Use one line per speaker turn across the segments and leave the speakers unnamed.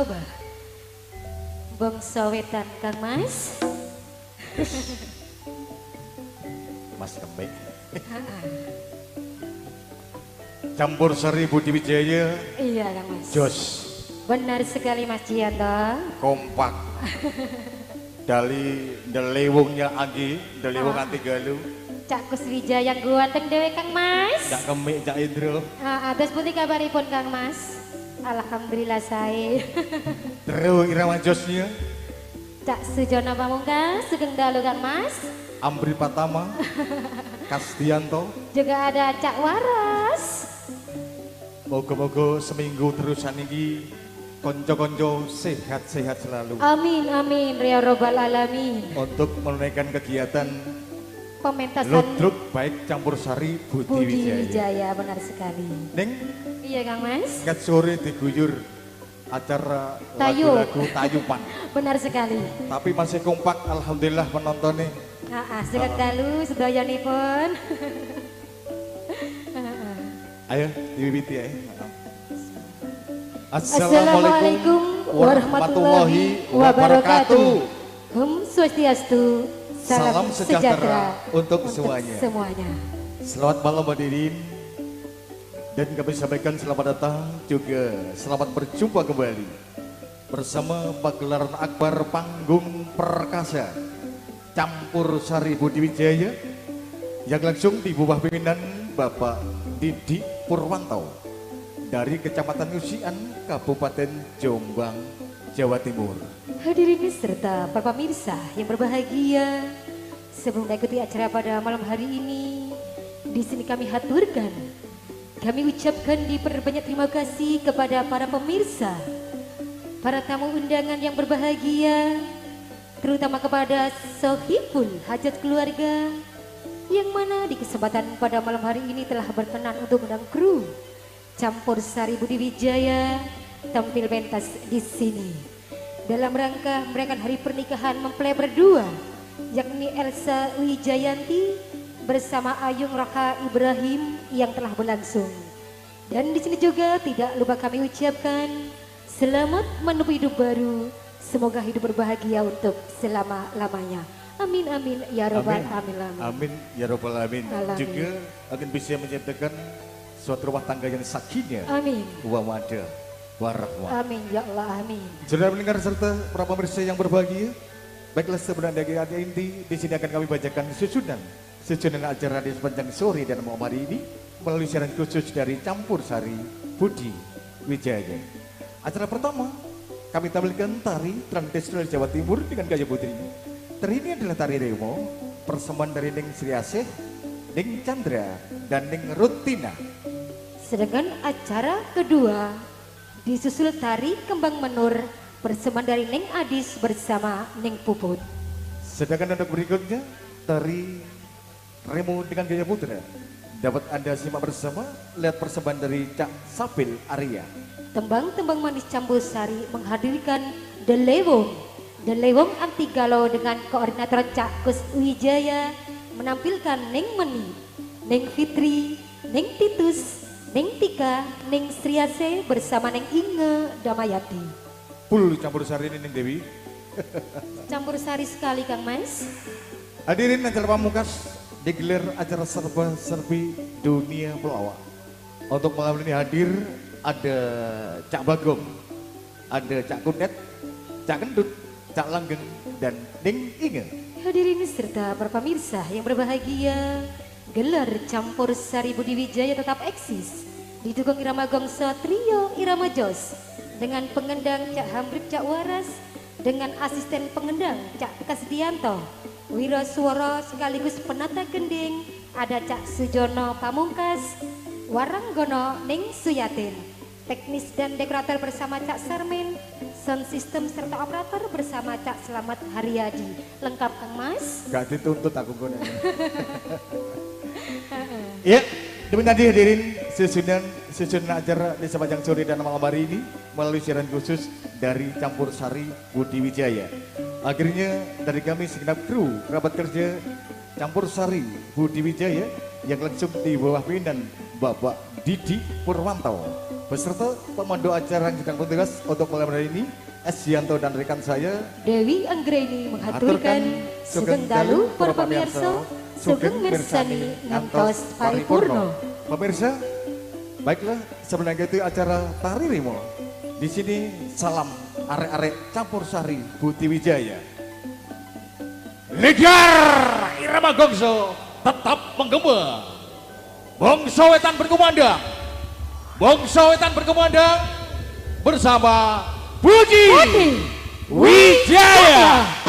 coba. Bangsa wetan Kang Mas.
Mas Kemik. Campur Sari Budi Wijaya.
Iya Kang Mas.
Jos.
Benar sekali Mas Cianto.
Kompak. Dari delewungnya Agi, delewung anti galuh.
Cak Kuswijaya guanteng dewe Kang Mas.
Cak Kemik, Cak Indro.
Atas putih kabaripun Kang Mas. Alhamdulillah saya.
Terus irama Josnya.
Cak Sujono Pamungkas, Sugeng Dalu Kang Mas.
Amri Pratama. Kasdianto.
Juga ada Cak Waras.
Moga-moga seminggu terusan ini konco-konco sehat-sehat selalu.
Amin amin ya robbal alamin.
Untuk menunaikan kegiatan
Pementasan
Ludruk baik campur sari Budi Wijaya.
Wijaya benar sekali.
Neng,
Iya Kang Mas.
kat sore diguyur acara
Tayu.
lagu-lagu tayupan.
Benar sekali.
Tapi masih kompak, alhamdulillah penontonnya.
Sugeng Dalu sedayanipun.
Ayo diwiwiti ya.
Assalamualaikum warahmatullahi wabarakatuh. Swastiastu.
Salam sejahtera untuk semuanya. Selamat malam hadirin. Dan kami sampaikan selamat datang juga selamat berjumpa kembali bersama pagelaran akbar panggung perkasa Campur Sari Budi Wijaya yang langsung di bawah pimpinan Bapak Didi Purwanto dari Kecamatan Usian, Kabupaten Jombang, Jawa Timur.
Hadirin serta para pemirsa yang berbahagia, sebelum mengikuti acara pada malam hari ini, di sini kami haturkan, kami ucapkan diperbanyak terima kasih kepada para pemirsa, para tamu undangan yang berbahagia, terutama kepada Sohibul Hajat Keluarga, yang mana di kesempatan pada malam hari ini telah berkenan untuk mengundang kru Campur Sari Budi Wijaya tampil pentas di sini dalam rangka merayakan hari pernikahan mempelai berdua, yakni Elsa Wijayanti bersama Ayung Raka Ibrahim yang telah berlangsung. Dan di sini juga tidak lupa kami ucapkan selamat menempuh hidup baru, semoga hidup berbahagia untuk selama-lamanya. Amin amin ya robbal alamin.
Amin ya robbal alamin.
Alamin.
Juga akan bisa menciptakan suatu rumah tangga yang sakinah.
Amin.
Wa mawaddah warahmah.
Amin ya Allah amin.
Saudara pendengar serta para pemirsa yang berbahagia, baiklah sebenarnya dari inti di sini akan kami bacakan susunan acara di sepanjang sore dan malam hari ini melalui siaran khusus dari Campur Sari Budi Wijaya. Acara pertama kami tampilkan tari tradisional Jawa Timur dengan gaya putri. Tari ini adalah tari Remo, persembahan dari Ning Sri Asih, Ning Chandra, dan Ning Rutina.
Sedangkan acara kedua disusul tari Kembang Menur persembahan dari Ning Adis bersama Ning Puput.
Sedangkan untuk berikutnya tari Remo dengan gaya putra dapat Anda simak bersama lihat persembahan dari Cak Sapil Arya.
Tembang-tembang manis Campur Sari menghadirkan The Lewong Anti Galau dengan koordinator Cak Kus Wijaya menampilkan Ning Meni, Ning Fitri, Ning Titus, Ning Tika, Ning Sriase bersama Ning Inge Damayati.
Pul Campur Sari ini Ning Dewi.
Campur Sari sekali Kang Mas.
Hadirin acara pamungkas digelar acara serba-serbi dunia pelawak. Untuk malam ini hadir ada Cak Bagong, ada Cak Kudet, Cak Kendut, Cak Langgeng, dan Ning Inge.
Hadirin serta para pemirsa yang berbahagia, gelar Campur Sari Budi Wijaya tetap eksis. Didukung irama gongso trio irama jos dengan pengendang Cak Hambrip Cak Waras, dengan asisten pengendang Cak Kasdianto, Wiro Suworo sekaligus penata gending ada Cak Sujono Pamungkas, Waranggono Ning Suyatin, teknis dan dekorator bersama Cak Sarmin, sound system serta operator bersama Cak Selamat Haryadi. Lengkap Kang Mas?
Gak dituntut aku gue. Iya, demikian tadi hadirin susunan acara di sepanjang sore dan malam hari ini melalui siaran khusus dari Campur Sari Budi Wijaya. Akhirnya dari kami segenap kru kerabat kerja Campur Sari Budi Wijaya yang langsung di bawah pimpinan Bapak Didi Purwanto beserta pemandu acara yang sedang bertugas untuk malam hari ini, Esyanto dan rekan saya
Dewi Anggreni mengaturkan Sugeng Dalu para pamirsa, Sugeng mirsani ngantos paripurno.
Pemirsa, baiklah sebenarnya itu acara Tari Rimo. Di sini salam arek-arek campur sari Buti Wijaya.
Ligar irama gongso tetap menggema. Bangsa Wetan berkumandang. Bangsa Wetan berkumandang bersama Budi Wijaya.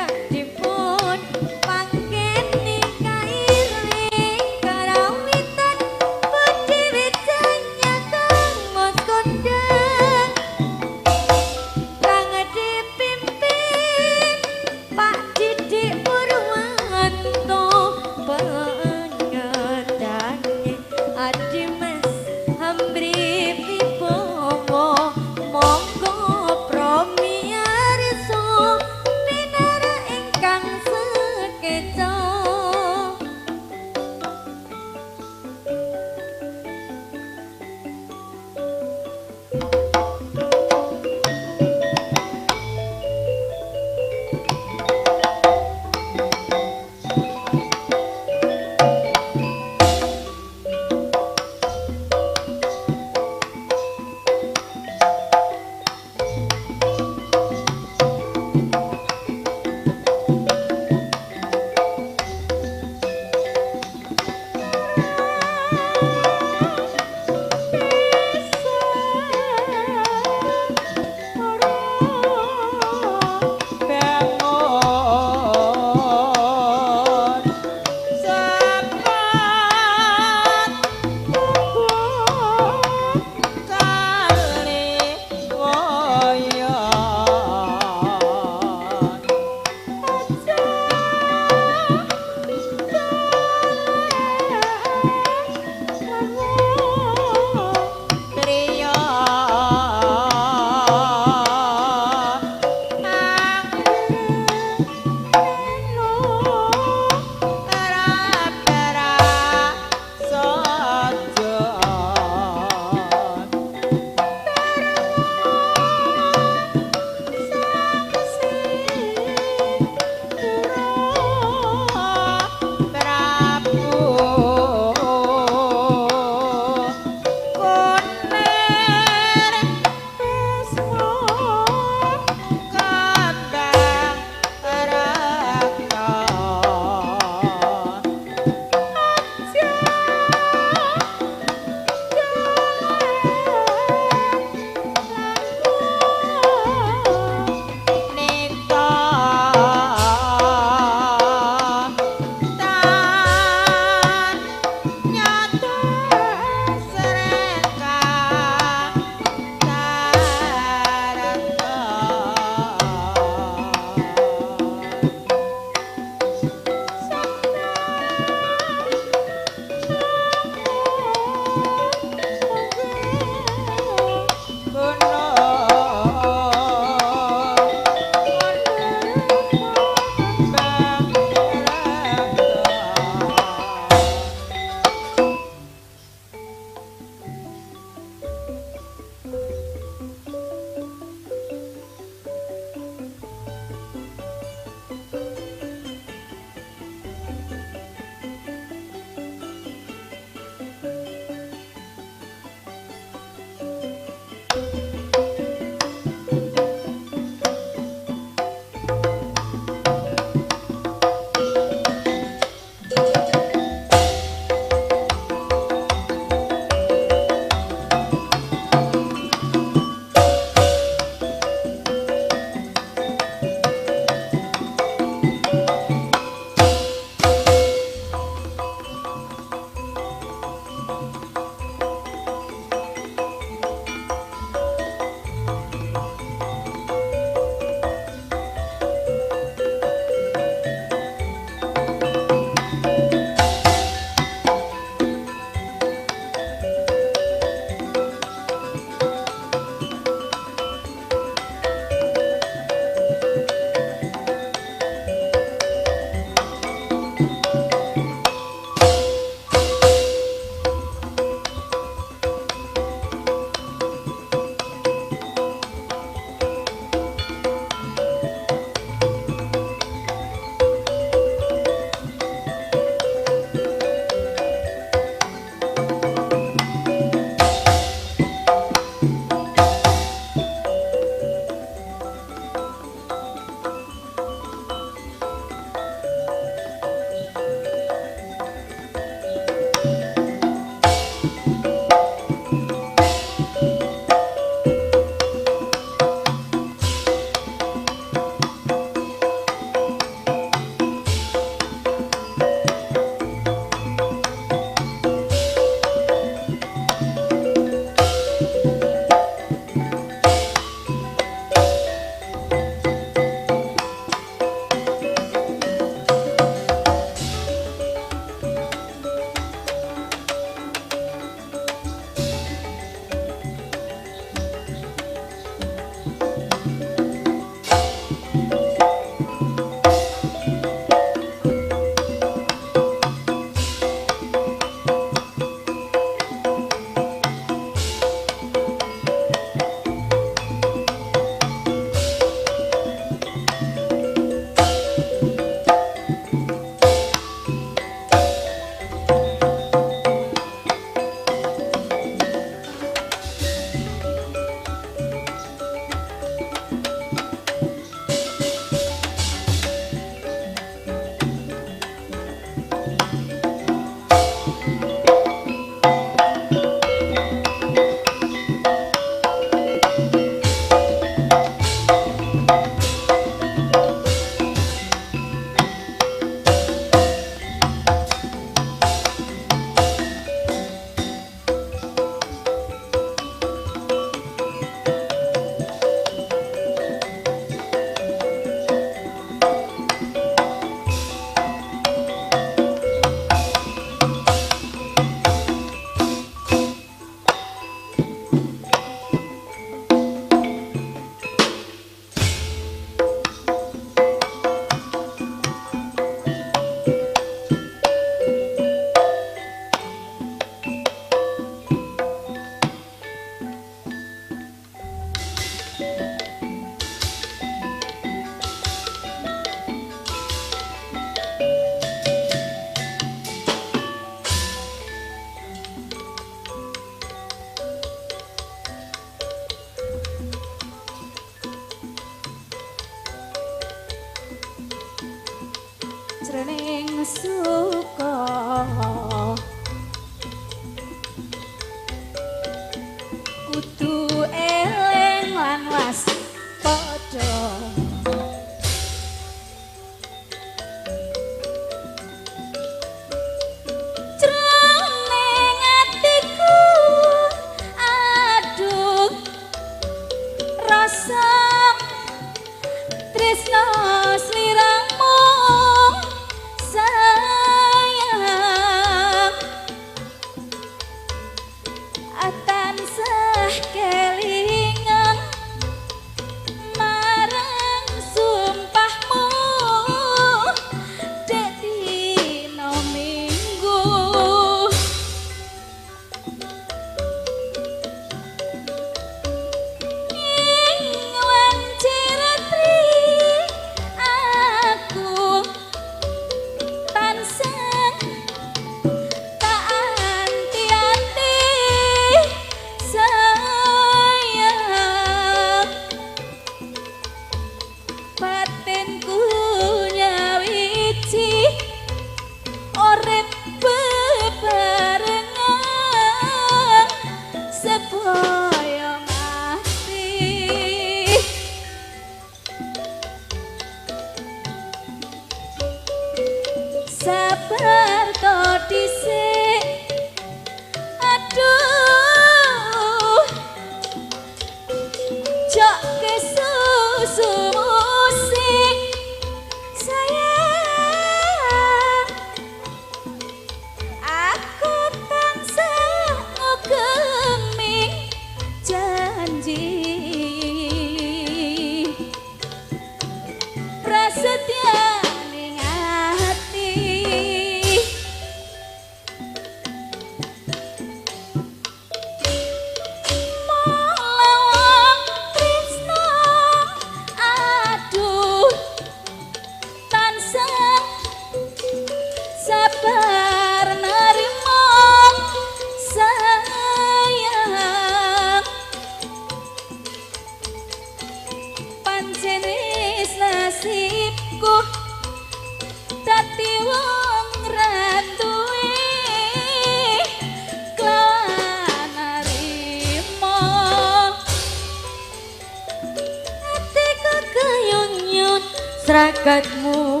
bakatmu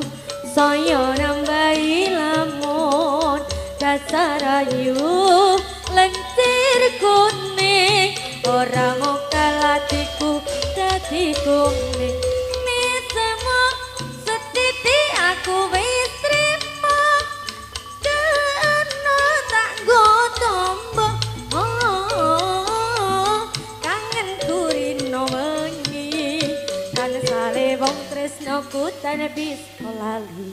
saya nambahi lamun dasar ayu lentir kuning ora mokal hatiku dadi kuning nisemu setiti aku wis trimo kena tak gotombo kangen kurino wengi kan sale wong tresnoku tan bisa lali.